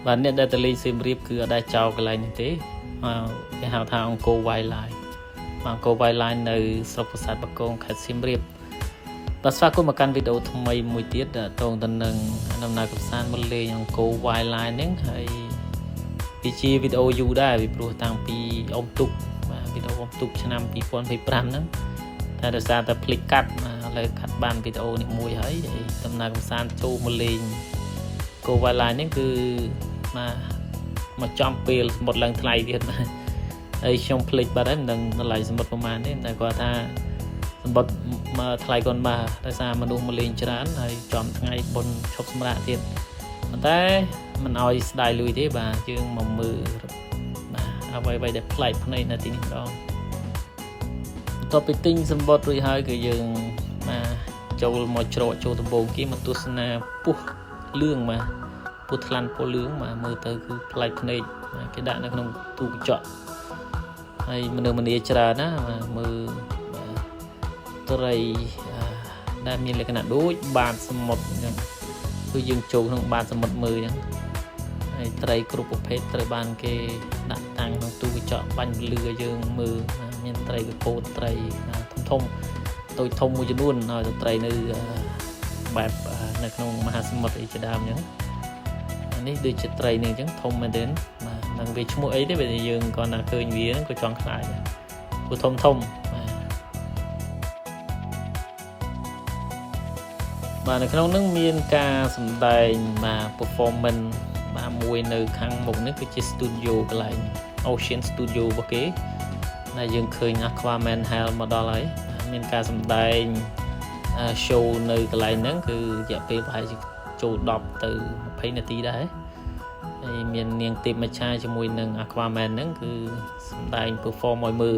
và nét đây lên xem riệp cứ ở đây chào cái lại như thế cái hào thang cô vay lại mà cô vay lại nơi sọc sát bạc công khai xem riệp và sau cuối một căn video thông mấy mùi tiết đã tồn tận nâng năm nay cấp san một lê yang cô vay lại nén hay vì chi video dùได้vì pro tăng pi ông tục mà video ông tục cho năm pi phone pi pram nắng ta được ra ta click cắt mà lấy cắt ban video này mùi ấy để năm nay cấp san châu một lê cô vay lại nén cứ mà trong pil một lần thay điện mà ấy trong click bà đấy đừng lại mộtประมาณ đấy là qua tha một mà thay con bà tại sao mà đúng một lên chán hay chọn ngay bồn chọc xâm ra tiềnแต่มันเอาสไตล์ลุยที่บ่าจึงมองมือเอาไว้เด็กไล่พวกนี้นะทีนี้เราต่อไปติ้งสมบัติรุ่ยหายก็ยังมาโจลมอโจโจตโบกี้มาตุสนาปุ๊เรื่องมาปุ๊ทลันปุ๊เรื่องมามือเตอคือไล่พวกนี้cái đạn nó không tu chọn hay mình đi chảนะมือตัวไรได้มีอะไรขนาดด้วยบานสมดคือยังโจทั้งบานสมดมือยังไอ้ไตรกรุปเพชรไตรบานเกดักตังทั้งตู้เจาะบันเรือยังมือมีไตรกับโคไตรทมตัวทมมือจะนุ่นเอาไตรในแบบในขนมมหาสมุทรอิจดามยังอันนี้ดูจะไตรหนึ่งจังทมมาเดินมาหนังเวชมือไอ้ได้เป็นยังก่อนเคยวีนั้นก็จองขายกูทมmàในขณะนั้นมีการแสดงมา performance มามวยในครั้งหมดนี่คือสตูดิโอกันเลย Ocean Studio โอเคในยังเคย Aquaman Hell มาดอลเลยมีการแสดงโชว์ในกันเลยนั้นคือจะเป็นไปโชว์ดอกtừ 20 นาทีได้มีเนียงตีมาใช้จมูกหนึ่ง Aquaman นั้นคือแสดง perform มือ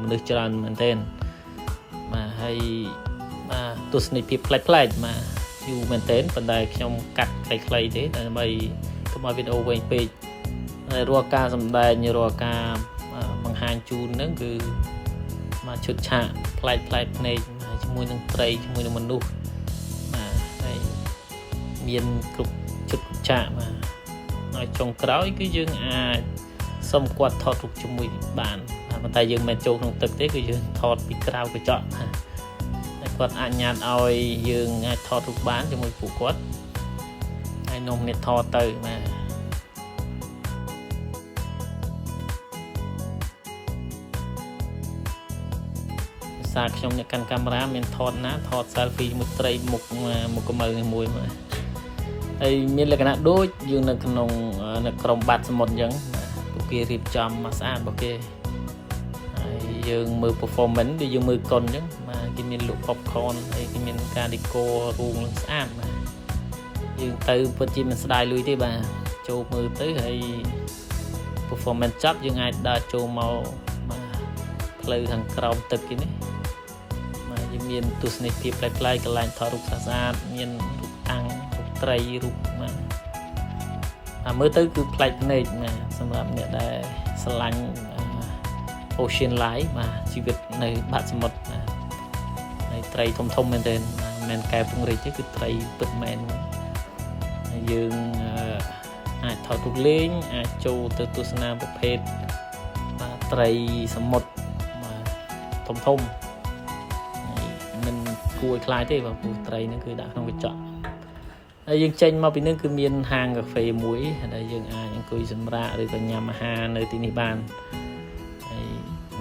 มันนึกจรันเหมือนเต้นมาให้มาตัวสนิทเพียบไกลๆมาอยู่เหมือนเต้นปันไดขยมกัดไกลๆเด้แต่ใบก็มาวิดีโอเวงปีในรัวการสำแดงในรัวการบางฮานจูนนั่นคือมาชุดฉากไกลๆในจมูกหนึ่งไตรจมูกหนึ่งมนุษย์มาให้เมียนกรุบชุดฉากมาหน่อยจงกล้าวก็ยังสมกวดทอดถูกจมูกบานปันไดยังแมนโจของตึกเด้คือยังทอดปีกล้าวไปเจาะគាត់អញ្ញាតឲ្យយើងអាចថតរូបបានជាមួយពួកគាត់ហើយនំនេះថតទៅណាសារខ្ញុំអ្នកកាន់កាមេរ៉ាមានថតណាថត selfie មួយត្រីមុខកំមើមួយហើយមានលក្ខណៈដូចយើងនៅក្នុងក្រុមបាត់សមុទ្រអញ្ចឹងពួកគេរៀបចំមកស្អាតរបស់គេហើយយើងមើល performance ដូចយើងមើលកុនអញ្ចឹងគេមានលក់ popcorn ហើយគេមានការ decor រូងស្អាតបាទយើងទៅពិតជាមិនស្ដាយលុយទេបាទចូលមើលទៅហើយ performance ចប់យើងអាចដើរចូលមកផ្លូវខាងក្រោមទឹកគេនេះបាទយើងមានទស្សនីយភាពប្លែកៗកន្លែងថតរូបស្អាតមានរូបតាំងរូបត្រីរូបមើលទៅគឺប្លែកភ្នែកណាសម្រាប់អ្នកដែលស្រឡាញ់ Ocean Life បាទជីវិតនៅបាត់សមុទ្រត្រីធំមែនទែនមិនកែពង្រីកទេគឺត្រីពិតមែនយើងអាចថតរូបលេងអាចចូលទៅទស្សនាប្រភេទត្រីសមុទ្រធំមិនគួរឲ្យខ្លាចទេបងព្រោះត្រីហ្នឹងគឺដាក់ក្នុងកញ្ចក់ហើយយើងចេញមកពីហ្នឹងគឺមានហាងកាហ្វេមួយដែលយើងអាចអង្គុយសម្រាកឬក៏ញ៉ាំអាហារនៅទីនេះបានហើយ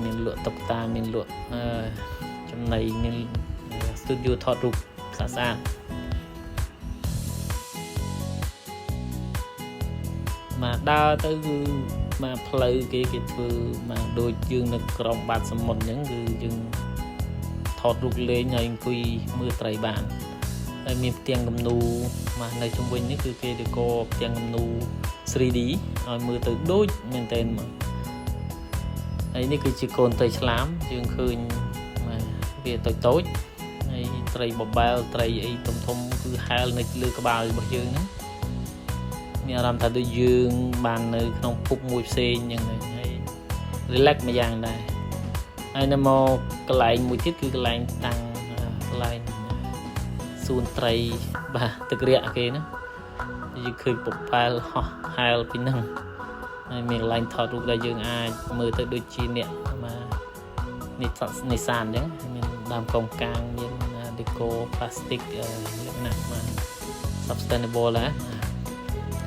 មានលក់តុក្កតាមានលក់ចំណីមាន studio ថតរូបស្អាតមកដើរទៅគឺមកផ្លូវគេធ្វើមកដូចយើងនៅក្រោមបាតសមុទ្រអញ្ចឹងគឺយើងថតរូបលេងហើយអង្គុយមើលត្រីបានហើយមានផ្ទាំងគំនូមកនៅជុំវិញនេះគឺគេដេកផ្ទាំងគំនូ 3D ឲ្យមើលទៅដូចមែនទែនមកហើយនេះគឺជាកូនត្រីឆ្លាមយើងឃើញវាតូចហើយត្រីបបែលត្រីអីធំគឺហែលនៅលើក្បាលរបស់យើងហ្នឹងមានអារម្មណ៍ថាដូចយើងបាននៅក្នុងភពមួយផ្សេងអញ្ចឹងហើយ relax មួយយ៉ាងដែរហើយនៅមកកន្លែងមួយទៀតគឺកន្លែងតាំងកន្លែងសួនត្រីបាទទឹករាក់គេណា យើងឃើញប្រប៉ែលហោះហែលពីហ្នឹងហើយមានកន្លែងថតរូបដែលយើងអាចមើលទៅដូចជាអ្នកនេសាទអញ្ចឹងមានដើមកងកាងមានdeco plastic លក្ខណៈsustainable ណា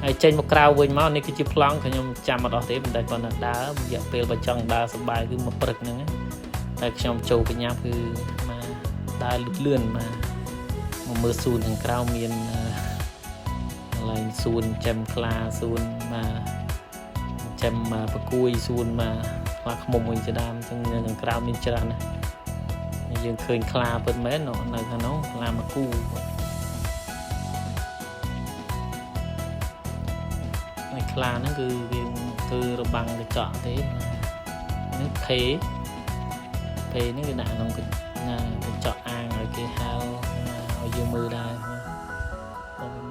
ហើយចេញមកក្រៅវិញមកនេះគឺជាប្លង់ខ្ញុំចាំអត់អស់ទេប៉ុន្តែគាត់នៅដើររយៈពេលបើចង់ដើរសប្បាយគឺមកព្រឹកហ្នឹងតែខ្ញុំចូលកញ្ញាគឺមកដើរលឿនមកមើលសួនខាងក្រៅមានកន្លែងសួនចិញ្ចឹមខ្លាសួនមកចិញ្ចឹមប្រគួយសួនមកខ្លាខ្មុំវិញជាដើមទាំងខាងក្រៅមានច្រើនណាស់យើងឃើញខ្លាពិតមែននៅខាងនោះខ្លាមកគូហើយខ្លាហ្នឹងគឺវាគឺរបាំងកញ្ចក់ទេនេះភេនេះគឺដាក់ក្នុងកញ្ចក់អាងឲ្យគេហៅឲ្យយើងមើលដែរ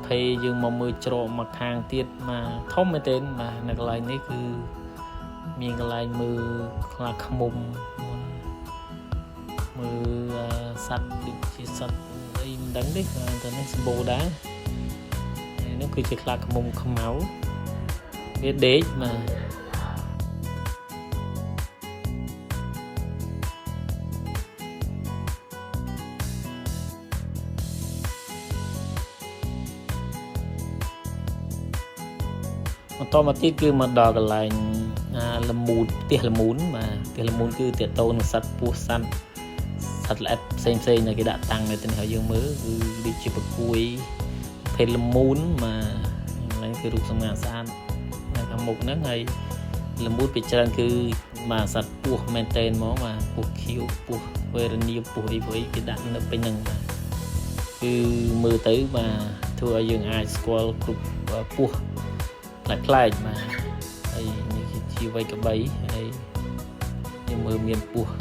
ភេយើងមកមើលច្រកមកខាងទៀតមកធំមែនទេបាទនៅកន្លែងនេះគឺមានកន្លែងមើលខ្លាខ្មុំមើលសត្វដូចជាសត្វអីមិនដឹងទេតែនេះសម្បូរដែរនេះគឺជាខ្លាខ្មុំខ្មៅវាដេកមកបន្តមកទៀតគឺមកដល់កន្លែងលមូនផ្ទះលមូនបាទផ្ទះលមូនគឺតាកតូននឹងសត្វពស់សត្វល្អិតផ្សេងដែលគេដាក់តាំងនៅទីនេះឲ្យយើងមើលគឺដូចជាប្រគួយភេទលមូនបាទកន្លែងគឺរូបសម្ងាត់ស្អាតនៅខាងមុខហ្នឹងហើយលមូនពីច្រើនគឺបាទសត្វពស់មែនតែនមកបាទពស់ខៀវពស់វេរនីពស់អីគេដាក់នៅពេញហ្នឹងបាទគឺមើលទៅបាទធ្វើឲ្យយើងអាចស្គាល់គ្រប់ពស់ប្លែកបាទហើយនេះជាវ័យកបីហើយយើងមើលមានពស់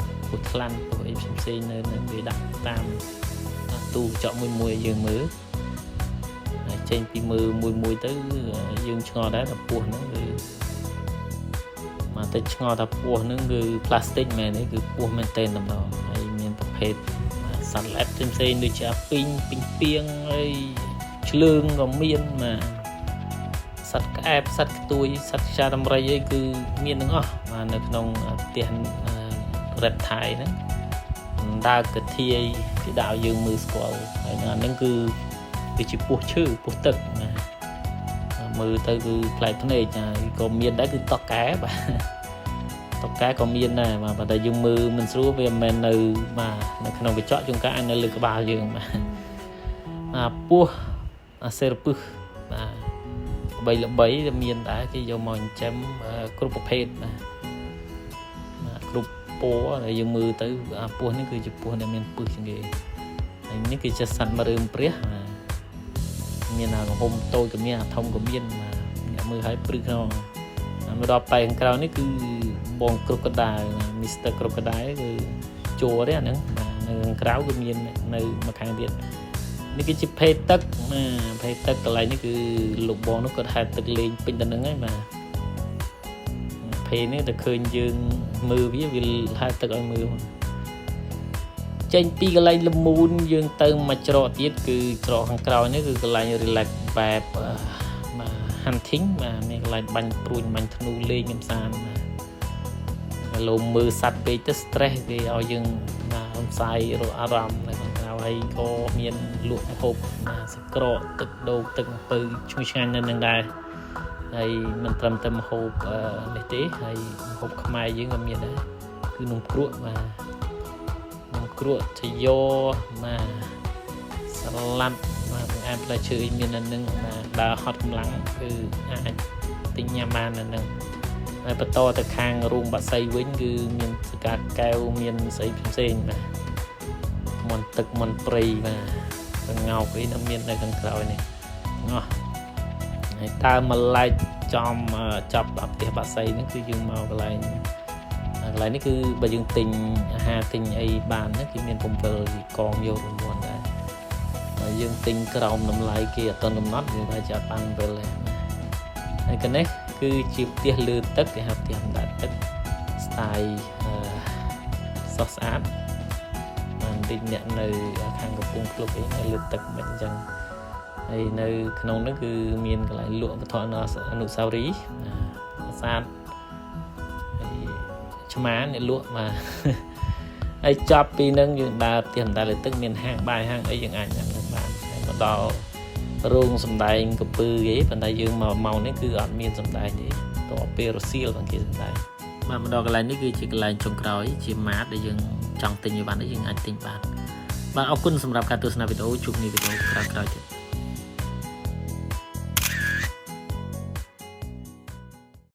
ថ្លាន់ពស់អីផ្សេងនៅវាដាក់តាមទូកញ្ចក់មួយយើងមើលហើយចេញពីមើលមួយទៅយើងឆ្ងល់ដែរថាពស់ហ្នឹងគឺមកតែឆ្ងល់ថាពស់ហ្នឹងគឺផ្លាស្ទិកមែនទេគឺពស់មែនតែនតែម្ដងហើយមានប្រភេទសត្វល្អិតផ្សេងដូចជាអាពីងពីងហើយឆ្លើងក៏មានបាទសត្វក្អែបសត្វខ្ទួយសត្វខ្យាដំរីអីគឺមានទាំងអស់បាទនៅក្នុងផ្ទះreptile ហ្នឹងដើរកធាយគេដាក់ឲ្យយើងមើលស្គាល់ហើយហ្នឹងគឺជាពស់ឈើពស់ទឹកណាមើលទៅគឺប្លែកភ្នែកហើយក៏មានដែរគឺតកកែបាទតកកែក៏មានដែរបាទតែយើងមើលមិនស្រួលវាមិនមែននៅបាទនៅក្នុងកញ្ចក់ជួនកាលអាចនៅលើក្បាលយើងបាទពស់សេរពឹសបាទល្បីមានដែរគេយកមកចិញ្ចឹមគ្រប់ប្រភេទបាទគ្រប់ពណ៌ដែលយើងមើលទៅពស់នេះគឺជាពស់ដែលមានពឹសជាងគេហើយនេះគឺជាសត្វមរើមព្រះមានកំហុំតូចក៏មានធំក៏មានអ្នកមើលឲ្យព្រឹកក្នុងមកដល់ប៉ែខាងក្រៅនេះគឺបងគ្រុកកដាលមីស្ទ័រគ្រុកកដាលគឺជួរទេអាហ្នឹងនៅខាងក្រៅគឺមាននៅមួយខាងទៀតនេះគឺជាភេទទឹកភេទទឹកកន្លែងនេះគឺលោកបងនោះគាត់ហែកទឹកលេងពេញទៅនឹងហើយបាទភេទនេះតែឃើញយើងមើលវាហែកទឹកឲ្យមើលចេញពីកន្លែងលមូនយើងទៅមកច្រកទៀតគឺច្រកខាងក្រោយនេះគឺកន្លែង relax បែបhunting បាទមានកន្លែងបាញ់ព្រួញបាញ់ធ្នូលេងកំសាន្តបាទលោកមើលសត្វពេកទៅ stress គេឲ្យយើងបាទរំសាយអារម្មណ៍នៅខាងក្រៅហើយក៏មានលក់ម្ហូបសក្រកទឹកដូងទឹកអំពៅឈ្ងុយឆ្ងាញ់នៅនឹងដែរហើយមិនត្រឹមតែម្ហូបនេះទេហើយម្ហូបខ្មែរយើងក៏មានដែរគឺនំគ្រក់បាទនំគ្រក់ថយោបាទសាឡាត់បាទបង្អែមផ្លែឈើមាននៅនឹងបាទដើរហត់កម្លាំងគឺអាចទិញញ៉ាំបាននៅនឹងហើយបន្តទៅខាងរូងបាក់សីវិញគឺមានសកាកែវមានស្អីផ្សេងបាទមន់ទឹកមន់ព្រៃបាទងោកអីនៅមាននៅខាងក្រោយនេះអស់ហើយតើម្លែកចាប់ផ្ទះបាក់សីហ្នឹងគឺយើងមកកន្លែងនេះគឺបើយើងទិញអាហារទិញអីបានហ្នឹងគឺមាន7កងយករង្វាន់ដែរហើយយើងទិញក្រោមតម្លៃគេអត់ទាន់កំណត់វាថាជាអត់បាន7ទេហើយកនេះគឺជាផ្ទះលើទឹកគេហៅផ្ទះអណ្ដែតទឹកស្ទាយសោះស្អាតបានតិចអ្នកនៅខាងកំពង់ភ្លុកអីនៅលើទឹកមិនអញ្ចឹង ហើយនៅក្នុងនោះគឺមានកន្លែងលក់វត្ថុអនុស្សាវរីយ៍ប្រាសាទហើយឆ្មាអ្នកលក់បាទហើយចប់ពីនឹងយើងដើរផ្ទះបណ្ដាលើទឹកមានហាងបាយហាងអីយើងអាចញ៉ាំទៅបានហើយមកដល់រោងសម្ដែងកពើគេប៉ុន្តែយើងមកម៉ោងនេះគឺអត់មានសម្ដែងទេតទៅពេលរសៀលបងគេសម្ដែងបាទមកដល់កន្លែងនេះគឺជាកន្លែងចុងក្រោយជាម៉ាតដែលយើងចង់ទិញអីវ៉ាន់នេះយើងអាចទិញបានបាទអរគុណសម្រាប់ការទស្សនាវីដេអូជួបគ្នាវីដេអូក្រោយៗទៀត